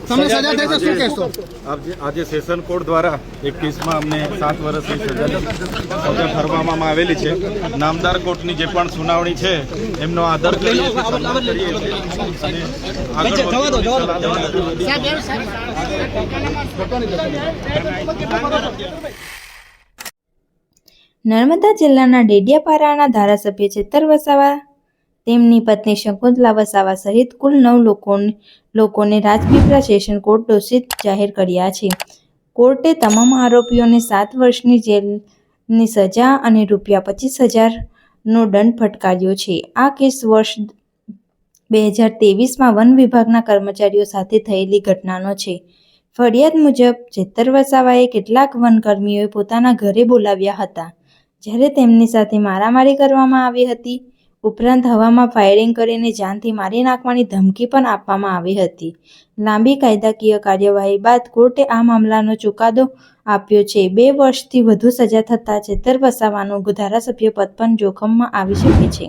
તમને સજા થઈ તો શું કહેશો? આજે સેશન કોર્ટ દ્વારા એક કેસમાં અમને 7 વર્ષની સજા ફરવામાં આવેલી છે. નામદાર કોર્ટની જે પણ સુનાવણી છે એમનો આદર કરીએ છીએ, સન્માન કરીએ છીએ. નર્મદા જિલ્લાના ડેડિયાપાડાના ધારાસભ્ય ચેતર વસાવા, તેમની પત્ની શકુંતલા વસાવા સહિત કુલ 9 લોકોને રાજપીપળા સેશન કોર્ટ દોષિત જાહેર કર્યા છે. કોર્ટે તમામ આરોપીઓને 7 વર્ષની જેલની સજા અને રૂ25,000નો દંડ ફટકાર્યો છે. આ કેસ વર્ષ 2023માં વન વિભાગના કર્મચારીઓ સાથે થયેલી ઘટનાનો છે. ફરિયાદ મુજબ ચેતર વસાવાએ કેટલાક વનકર્મીઓએ પોતાના ઘરે બોલાવ્યા હતા, જ્યારે તેમની સાથે મારામારી કરવામાં આવી હતી. ઉપરાંત હવામાં ફાયરિંગ કરીને જાનથી મારી નાખવાની ધમકી પણ આપવામાં આવી હતી. લાંબી કાયદાકીય કાર્યવાહી બાદ કોર્ટે આ મામલાનો ચુકાદો આપ્યો છે. 2 વર્ષથી વધુ સજા થતાં ચેતર વસાવાનું ધારાસભ્ય પદ પણ જોખમમાં આવી શકે છે.